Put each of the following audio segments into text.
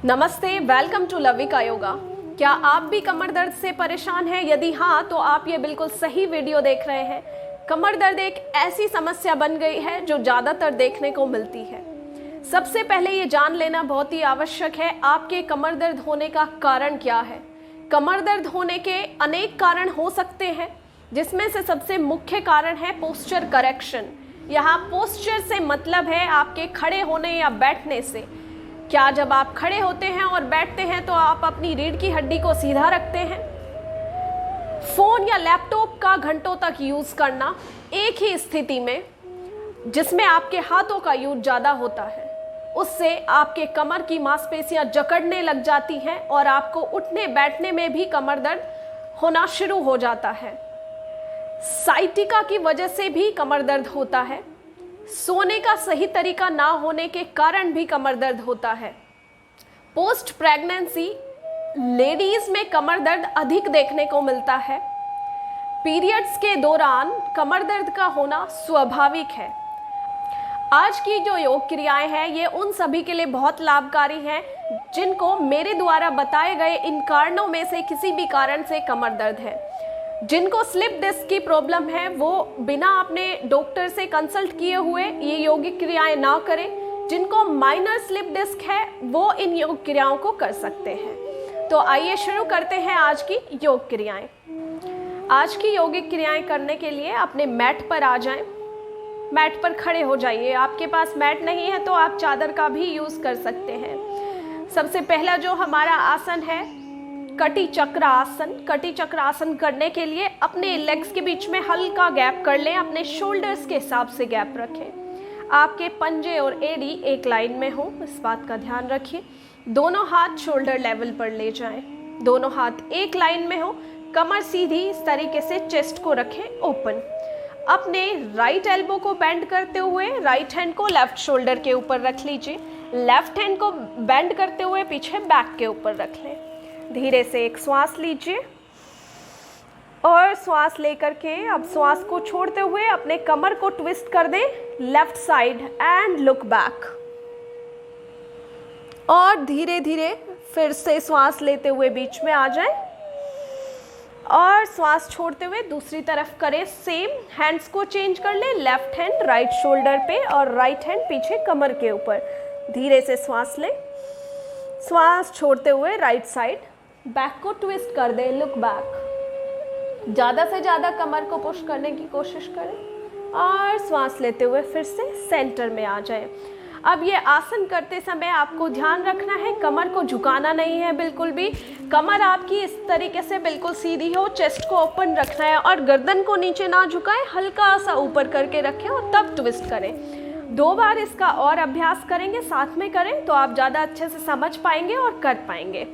नमस्ते, welcome to लविका yoga. क्या आप भी कमर दर्द से परेशान हैं? यदि हाँ, तो आप ये बिल्कुल सही वीडियो देख रहे हैं। कमर दर्द एक ऐसी समस्या बन गई है जो ज़्यादातर देखने को मिलती है। सबसे पहले ये जान लेना बहुत ही आवश्यक है, आपके कमर दर्द होने का कारण क्या है। कमर दर्द होने के अनेक कारण हो सकते हैं, जिसमें से सबसे मुख्य कारण है पोस्चर करेक्शन। यहाँ पोस्चर से मतलब है आपके खड़े होने या बैठने से। क्या जब आप खड़े होते हैं और बैठते हैं तो आप अपनी रीढ़ की हड्डी को सीधा रखते हैं? फोन या लैपटॉप का घंटों तक यूज करना एक ही स्थिति में जिसमें आपके हाथों का यूज ज्यादा होता है, उससे आपके कमर की मांसपेशियां जकड़ने लग जाती हैं और आपको उठने बैठने में भी कमर दर्द होना शुरू हो जाता है। साइटिका की वजह से भी कमर दर्द होता है। सोने का सही तरीका ना होने के कारण भी कमर दर्द होता है। पोस्ट प्रेगनेंसी लेडीज में कमर दर्द अधिक देखने को मिलता है। पीरियड्स के दौरान कमर दर्द का होना स्वाभाविक है। आज की जो योग क्रियाएं हैं ये उन सभी के लिए बहुत लाभकारी हैं जिनको मेरे द्वारा बताए गए इन कारणों में से किसी भी कारण से कमर दर्द है। जिनको स्लिप डिस्क की प्रॉब्लम है वो बिना अपने डॉक्टर से कंसल्ट किए हुए ये योगिक क्रियाएं ना करें। जिनको माइनर स्लिप डिस्क है वो इन योग क्रियाओं को कर सकते हैं। तो आइए शुरू करते हैं आज की योग क्रियाएं। आज की योगिक क्रियाएं करने के लिए अपने मैट पर आ जाएं। मैट पर खड़े हो जाइए। आपके पास मैट नहीं है तो आप चादर का भी यूज़ कर सकते हैं। सबसे पहला जो हमारा आसन है कटी चक्र आसन। कटी चक्र आसन करने के लिए अपने लेग्स के बीच में हल्का गैप कर लें। अपने शोल्डर्स के हिसाब से गैप रखें। आपके पंजे और एड़ी एक लाइन में हो, इस बात का ध्यान रखिए। दोनों हाथ शोल्डर लेवल पर ले जाएं। दोनों हाथ एक लाइन में हो। कमर सीधी इस तरीके से चेस्ट को रखें ओपन। अपने राइट एल्बो को बेंड करते हुए राइट हैंड को लेफ्ट शोल्डर के ऊपर रख लीजिए। लेफ्ट हैंड को बेंड करते हुए पीछे बैक के ऊपर रख लें। धीरे से एक श्वास लीजिए और श्वास लेकर के अब श्वास को छोड़ते हुए अपने कमर को ट्विस्ट कर दें left side and look back. और धीरे धीरे फिर से श्वास लेते हुए बीच में आ जाएं और श्वास छोड़ते हुए दूसरी तरफ करें सेम। हैंड्स को चेंज कर लें, लेफ्ट हैंड राइट शोल्डर पे और राइट हैंड पीछे कमर के ऊपर। धीरे से श्वास लें, श्वास छोड़ते हुए राइट साइड बैक को ट्विस्ट कर दें, लुक बैक। ज़्यादा से ज़्यादा कमर को पुश करने की कोशिश करें और श्वास लेते हुए फिर से सेंटर में आ जाएं। अब ये आसन करते समय आपको ध्यान रखना है कमर को झुकाना नहीं है बिल्कुल भी। कमर आपकी इस तरीके से बिल्कुल सीधी हो, चेस्ट को ओपन रखना है और गर्दन को नीचे ना झुकाएं, हल्का सा ऊपर करके रखें और तब ट्विस्ट करें। 2 बार इसका और अभ्यास करेंगे, साथ में करें तो आप ज़्यादा अच्छे से समझ पाएंगे और कर पाएंगे।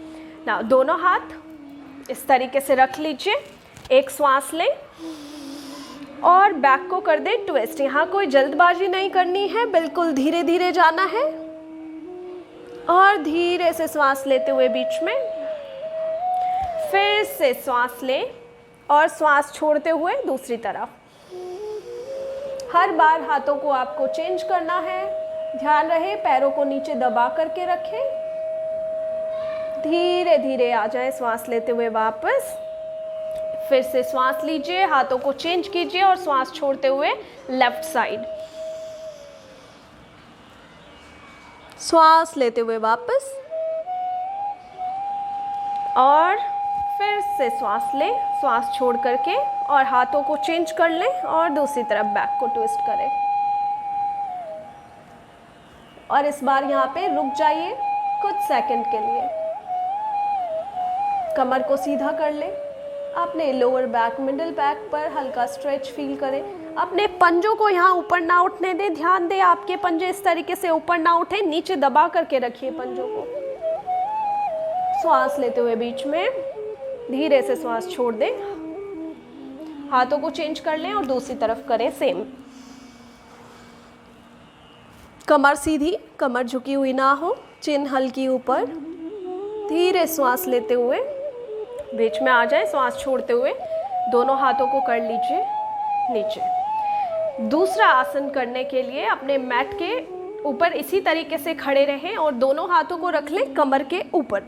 ना दोनों हाथ इस तरीके से रख लीजिए। एक श्वास लें और बैक को कर दें ट्विस्ट। यहाँ कोई जल्दबाजी नहीं करनी है, बिल्कुल धीरे धीरे जाना है। और धीरे से श्वास लेते हुए बीच में फिर से श्वास लें और श्वास छोड़ते हुए दूसरी तरफ। हर बार हाथों को आपको चेंज करना है। ध्यान रहे पैरों को नीचे दबा करके रखें। धीरे धीरे आ जाए श्वास लेते हुए वापस। फिर से श्वास लीजिए, हाथों को चेंज कीजिए और श्वास छोड़ते हुए लेफ्ट साइड। श्वास लेते हुए वापस और फिर से श्वास लें, श्वास छोड़ करके और हाथों को चेंज कर लें और दूसरी तरफ बैक को ट्विस्ट करें। और इस बार यहाँ पे रुक जाइए कुछ सेकंड के लिए। कमर को सीधा कर लें। अपने लोअर बैक, मिडिल बैक पर हल्का स्ट्रेच फील करें। अपने पंजों को यहाँ ऊपर ना उठने दें। ध्यान दें आपके पंजे इस तरीके से ऊपर ना उठे, नीचे दबा करके रखिए पंजों को। श्वास लेते हुए बीच में धीरे से श्वास छोड़ दें। हाथों को चेंज कर लें और दूसरी तरफ करें सेम। कमर सीधी, कमर झुकी हुई ना हो, चिन हल्की ऊपर। धीरे श्वास लेते हुए बीच में आ जाए, श्वास छोड़ते हुए दोनों हाथों को कर लीजिए नीचे। दूसरा आसन करने के लिए अपने मैट के ऊपर इसी तरीके से खड़े रहें और दोनों हाथों को रख लें कमर के ऊपर।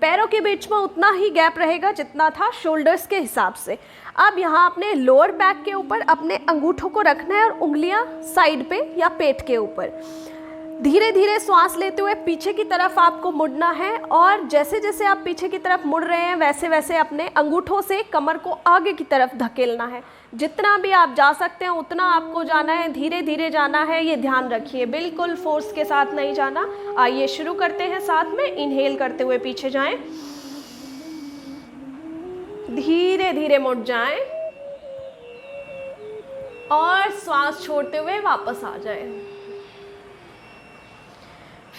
पैरों के बीच में उतना ही गैप रहेगा जितना था शोल्डर्स के हिसाब से। अब यहाँ अपने लोअर बैक के ऊपर अपने अंगूठों को रखना है और उंगलियां साइड पे या पेट के ऊपर। धीरे धीरे श्वास लेते हुए पीछे की तरफ आपको मुड़ना है और जैसे जैसे आप पीछे की तरफ मुड़ रहे हैं वैसे वैसे अपने अंगूठों से कमर को आगे की तरफ धकेलना है। जितना भी आप जा सकते हैं उतना आपको जाना है, धीरे धीरे जाना है, ये ध्यान रखिए, बिल्कुल फोर्स के साथ नहीं जाना। आइए शुरू करते हैं। साथ में इनहेल करते हुए पीछे जाएं, धीरे धीरे मुड़ जाएं और श्वास छोड़ते हुए वापस आ जाएं।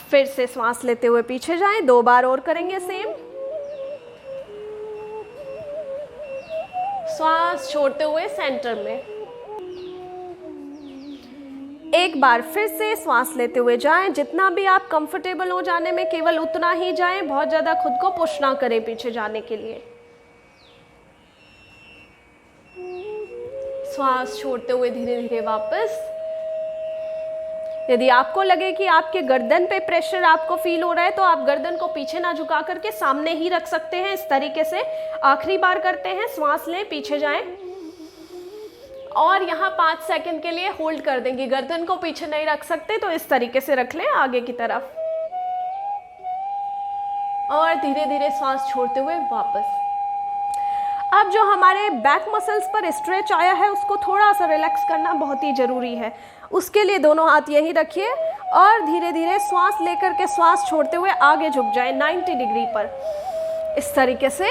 फिर से श्वास लेते हुए पीछे जाएं, 2 बार और करेंगे सेम। श्वास छोड़ते हुए सेंटर में। एक बार फिर से श्वास लेते हुए जाएं। जितना भी आप कंफर्टेबल हो जाने में केवल उतना ही जाएं, बहुत ज़्यादा खुद को पुश ना करें पीछे जाने के लिए। श्वास छोड़ते हुए धीरे धीरे वापस। यदि आपको लगे कि आपके गर्दन पे प्रेशर आपको फील हो रहा है तो आप गर्दन को पीछे ना झुका करके सामने ही रख सकते हैं, इस तरीके से। आखिरी बार करते हैं। श्वास लें, पीछे जाएं और यहाँ 5 सेकंड के लिए होल्ड कर देंगे। गर्दन को पीछे नहीं रख सकते तो इस तरीके से रख लें आगे की तरफ और धीरे धीरे श्वास छोड़ते हुए वापस। अब जो हमारे बैक मसल्स पर स्ट्रेच आया है उसको थोड़ा सा रिलैक्स करना बहुत ही ज़रूरी है। उसके लिए दोनों हाथ यहीं रखिए और धीरे धीरे श्वास लेकर के श्वास छोड़ते हुए आगे झुक जाएं 90 डिग्री पर, इस तरीके से।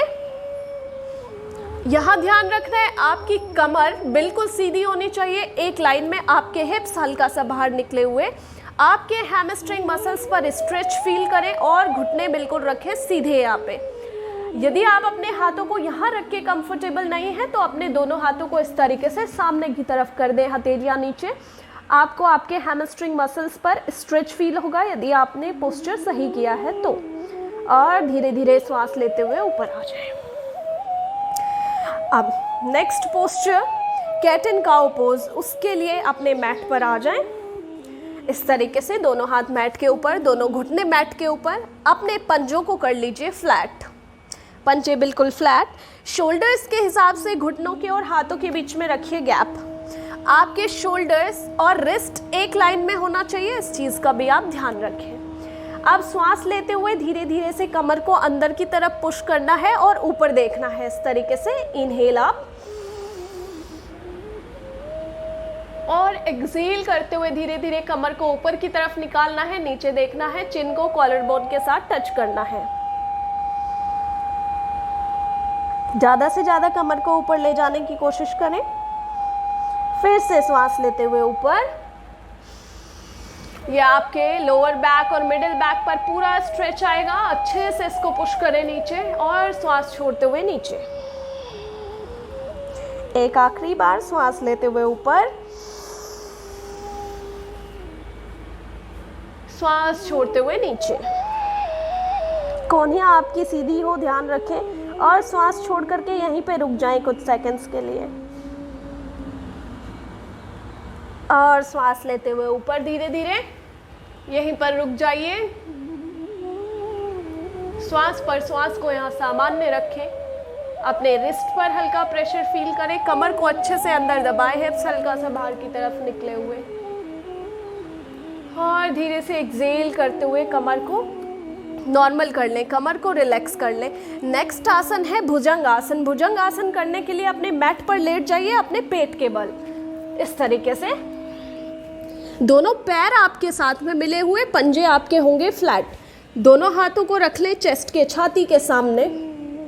यहाँ ध्यान रखना है आपकी कमर बिल्कुल सीधी होनी चाहिए, एक लाइन में। आपके हिप्स हल्का सा बाहर निकले हुए, आपके हैमस्ट्रिंग मसल्स पर स्ट्रेच फील करें और घुटने बिल्कुल रखें सीधे यहाँ पे। यदि आप अपने हाथों को यहाँ रख के कंफर्टेबल नहीं है तो अपने दोनों हाथों को इस तरीके से सामने की तरफ कर दें, हथेलियाँ नीचे। आपको आपके हैमस्ट्रिंग मसल्स पर स्ट्रेच फील होगा यदि आपने पोस्चर सही किया है तो। और धीरे धीरे श्वास लेते हुए ऊपर आ जाएं। अब next posture cat and cow pose. उसके लिए अपने मैट पर आ जाएं, इस तरीके से। दोनों हाथ मैट के ऊपर, दोनों घुटने मैट के ऊपर। अपने पंजों को कर लीजिए फ्लैट, पंजे बिल्कुल फ्लैट। शोल्डर्स के हिसाब से घुटनों के और हाथों के बीच में रखिए गैप। आपके शोल्डर्स और रिस्ट एक लाइन में होना चाहिए, इस चीज़ का भी आप ध्यान रखें। अब श्वास लेते हुए धीरे धीरे से कमर को अंदर की तरफ पुश करना है और ऊपर देखना है, इस तरीके से। इनहेल अप और एक्सहेल करते हुए धीरे धीरे कमर को ऊपर की तरफ निकालना है, नीचे देखना है, चिन को कॉलर बोन के साथ टच करना है। ज़्यादा से ज़्यादा कमर को ऊपर ले जाने की कोशिश करें। फिर से श्वास लेते हुए ऊपर। ये आपके लोअर बैक और मिडिल बैक पर पूरा स्ट्रेच आएगा। अच्छे से इसको पुश करें नीचे और श्वास छोड़ते हुए नीचे। एक आखिरी बार श्वास लेते हुए ऊपर, श्वास छोड़ते हुए नीचे। कोहनियाँ आपकी सीधी हो, ध्यान रखें। और श्वास छोड़ करके यहीं पे रुक जाएं कुछ सेकंड्स के लिए और श्वास लेते हुए ऊपर धीरे धीरे यहीं पर रुक जाइए। श्वास पर श्वास को यहाँ सामान्य रखें। अपने रिस्ट पर हल्का प्रेशर फील करें, कमर को अच्छे से अंदर दबाएं, हिप्स हल्का सा बाहर की तरफ निकले हुए और धीरे से एक्सहेल करते हुए कमर को नॉर्मल कर लें, कमर को रिलैक्स कर लें। नेक्स्ट आसन है भुजंग आसन। भुजंग आसन करने के लिए अपने मैट पर लेट जाइए अपने पेट के बल, इस तरीके से। दोनों पैर आपके साथ में मिले हुए, पंजे आपके होंगे फ्लैट। दोनों हाथों को रख लें चेस्ट के, छाती के सामने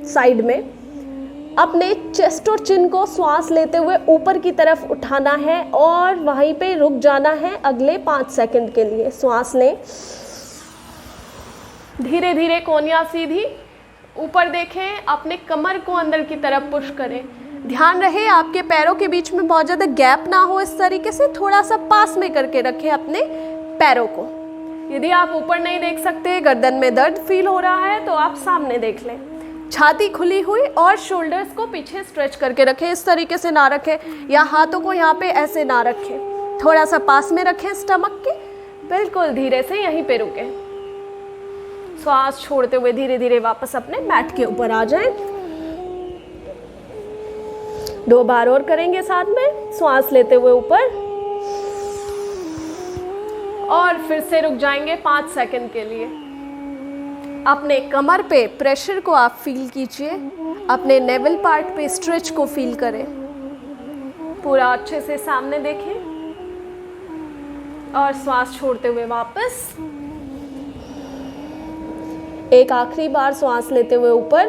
साइड में। अपने चेस्ट और चिन को श्वास लेते हुए ऊपर की तरफ उठाना है और वहीं पे रुक जाना है अगले 5 सेकंड के लिए। श्वास लें, धीरे धीरे कोहनियाँ सीधी, ऊपर देखें, अपने कमर को अंदर की तरफ पुश करें। ध्यान रहे आपके पैरों के बीच में बहुत ज़्यादा गैप ना हो, इस तरीके से थोड़ा सा पास में करके रखें अपने पैरों को। यदि आप ऊपर नहीं देख सकते, गर्दन में दर्द फील हो रहा है तो आप सामने देख लें। छाती खुली हुई और शोल्डर्स को पीछे स्ट्रेच करके रखें, इस तरीके से ना रखें या हाथों को यहाँ पे ऐसे ना रखें, थोड़ा सा पास में रखें स्टमक के। बिल्कुल धीरे से यहीं पे रुके। श्वास छोड़ते हुए धीरे धीरे वापस अपने मैट के ऊपर आ जाएं। 2 बार और करेंगे साथ में। श्वास लेते हुए ऊपर और फिर से रुक जाएंगे 5 सेकंड के लिए। अपने कमर पे प्रेशर को आप फील कीजिए, अपने नेवल पार्ट पे स्ट्रेच को फील करें, पूरा अच्छे से सामने देखें और श्वास छोड़ते हुए वापस। एक आखिरी बार श्वास लेते हुए ऊपर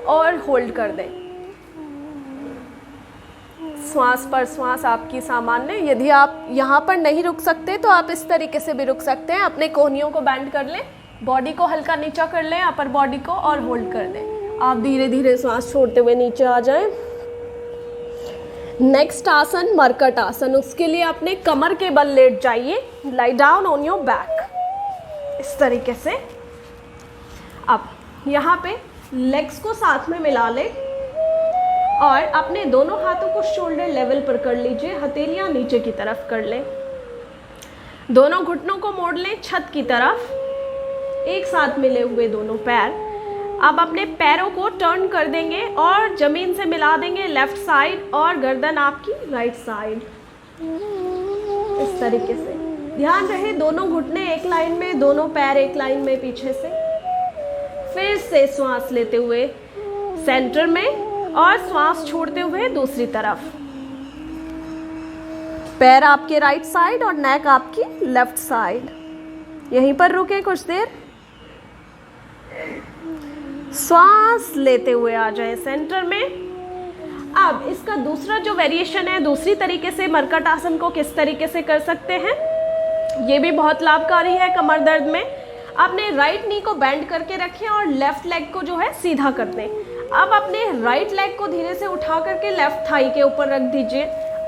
और होल्ड कर दें। श्वास पर श्वास आपकी सामान्य। यदि आप यहाँ पर नहीं रुक सकते तो आप इस तरीके से भी रुक सकते हैं। अपने कोहनियों को बैंड कर लें, बॉडी को हल्का नीचा कर लें, अपर बॉडी को, और होल्ड कर दें। आप धीरे धीरे श्वास छोड़ते हुए नीचे आ जाएं। नेक्स्ट आसन मरकट आसन। उसके लिए अपने कमर के बल लेट जाइए। Lie down on your back इस तरीके से। अब यहाँ पे लेग्स को साथ में मिला लें और अपने दोनों हाथों को शोल्डर लेवल पर कर लीजिए। हथेलियां नीचे की तरफ कर लें। दोनों घुटनों को मोड़ लें छत की तरफ, एक साथ मिले हुए दोनों पैर। अब अपने पैरों को टर्न कर देंगे और जमीन से मिला देंगे लेफ्ट साइड और गर्दन आपकी राइट साइड इस तरीके से। ध्यान रहे दोनों घुटने एक लाइन में, दोनों पैर एक लाइन में पीछे से। फिर से श्वास लेते हुए सेंटर में और श्वास छोड़ते हुए दूसरी तरफ। पैर आपके राइट साइड और नेक आपकी लेफ्ट साइड। यहीं पर रुके कुछ देर। श्वास लेते हुए आ जाए सेंटर में। अब इसका दूसरा जो वेरिएशन है, दूसरी तरीके से मरकट आसन को किस तरीके से कर सकते हैं, ये भी बहुत लाभकारी है कमर दर्द में। अपने राइट नी को बेंड करके रखें और लेफ्ट लेग को जो है सीधा कर दें। अब अपने राइट लेग को धीरे से उठा करके लेफ्ट थाई के ऊपर रख दीजिए।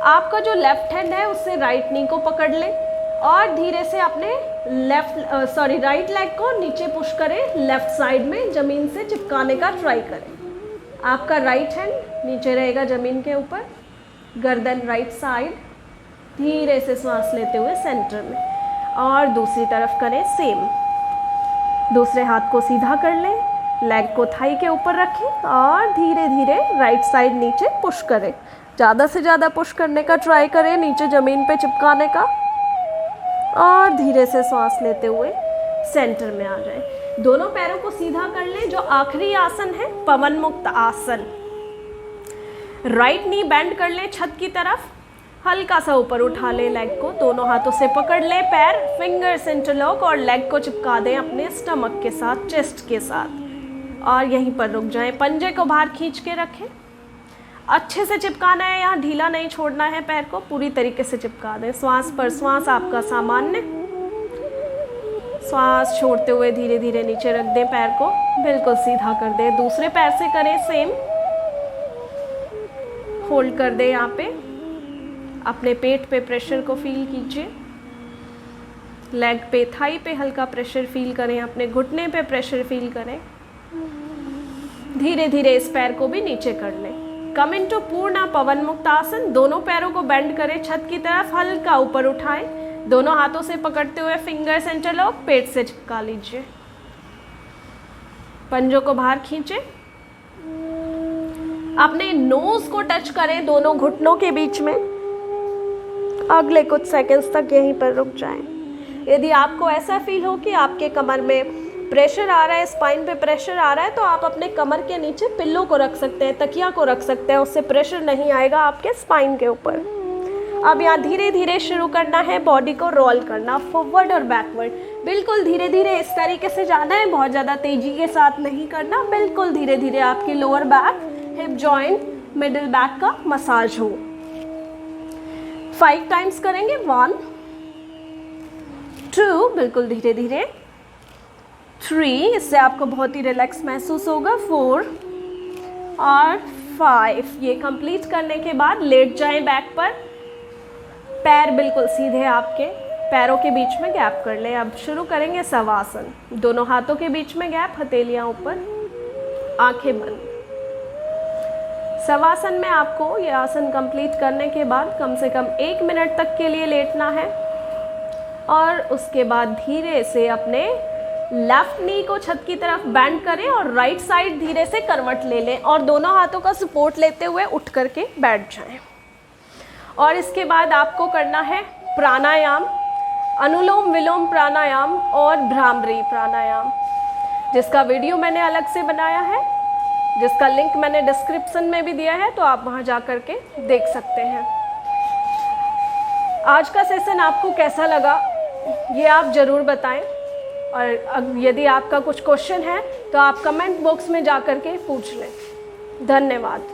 आपका जो लेफ्ट हैंड है उससे राइट नी को पकड़ लें और धीरे से अपने राइट लेग को नीचे पुश करें, लेफ्ट साइड में जमीन से चिपकाने का ट्राई करें। आपका राइट हैंड नीचे रहेगा जमीन के ऊपर, गर्दन राइट साइड। धीरे से सांस लेते हुए सेंटर में और दूसरी तरफ करें सेम। दूसरे हाथ को सीधा कर लें, लेग को थाई के ऊपर रखें और धीरे धीरे राइट साइड नीचे पुश करें। ज़्यादा से ज़्यादा पुश करने का ट्राई करें, नीचे ज़मीन पे चिपकाने का। और धीरे से सांस लेते हुए सेंटर में आ जाएं। दोनों पैरों को सीधा कर लें। जो आखिरी आसन है पवन मुक्त आसन। राइट नी बेंड कर लें छत की तरफ, हल्का सा ऊपर उठा लें लेग को, दोनों हाथों से पकड़ लें पैर, फिंगर्स इंटरलॉक और लेग को चिपका दें अपने स्टमक के साथ, चेस्ट के साथ और यहीं पर रुक जाएं। पंजे को बाहर खींच के रखें। अच्छे से चिपकाना है, यहाँ ढीला नहीं छोड़ना है, पैर को पूरी तरीके से चिपका दें। श्वास पर श्वास आपका सामान्य। श्वास छोड़ते हुए धीरे धीरे नीचे रख दें, पैर को बिल्कुल सीधा कर दें। दूसरे पैर से करें सेम। होल्ड कर दें यहाँ पे। अपने पेट पे प्रेशर को फील कीजिए। लेग पे, थाई पे हल्का प्रेशर फील करें। अपने घुटने पे प्रेशर फील करें। धीरे धीरे इस पैर को भी नीचे कर लें। कम इनटू पूर्ण पवन मुक्त आसन। दोनों पैरों को बेंड करें छत की तरफ, हल्का ऊपर उठाएं, दोनों हाथों से पकड़ते हुए फिंगर्स इंटरलॉक, पेट से चिपका लीजिए। पंजों को बाहर खींचें। अपने नोज को टच करें दोनों घुटनों के बीच में। अगले कुछ सेकंड्स तक यहीं पर रुक जाएं। यदि आपको ऐसा फील हो कि आपके कमर में प्रेशर आ रहा है, स्पाइन पे प्रेशर आ रहा है, तो आप अपने कमर के नीचे पिल्लो को रख सकते हैं, तकिया को रख सकते हैं। उससे प्रेशर नहीं आएगा आपके स्पाइन के ऊपर। अब यहाँ धीरे धीरे शुरू करना है बॉडी को रोल करना, फॉरवर्ड और बैकवर्ड। बिल्कुल धीरे धीरे इस तरीके से जाना है, बहुत ज़्यादा तेजी के साथ नहीं करना। बिल्कुल धीरे धीरे आपकी lower back, hip joint, middle back का मसाज हो। 5 टाइम्स करेंगे। 1 2, बिल्कुल धीरे धीरे। 3, इससे आपको बहुत ही रिलैक्स महसूस होगा। 4 और 5। ये कंप्लीट करने के बाद लेट जाएं बैक पर। पैर बिल्कुल सीधे, आपके पैरों के बीच में गैप कर लें। अब शुरू करेंगे शवासन। दोनों हाथों के बीच में गैप, हथेलियां ऊपर, आंखें बंद। शवासन में आपको ये आसन कंप्लीट करने के बाद कम से कम 1 मिनट तक के लिए लेटना है और उसके बाद धीरे से अपने लेफ्ट नी को छत की तरफ बेंड करें और राइट साइड धीरे से करवट ले लें और दोनों हाथों का सपोर्ट लेते हुए उठ करके बैठ जाएं। और इसके बाद आपको करना है प्राणायाम, अनुलोम विलोम प्राणायाम और भ्रामरी प्राणायाम, जिसका वीडियो मैंने अलग से बनाया है, जिसका लिंक मैंने डिस्क्रिप्शन में भी दिया है, तो आप वहां जा कर के देख सकते हैं। आज का सेशन आपको कैसा लगा ये आप ज़रूर बताएं और यदि आपका कुछ क्वेश्चन है तो आप कमेंट बॉक्स में जा कर के पूछ लें। धन्यवाद।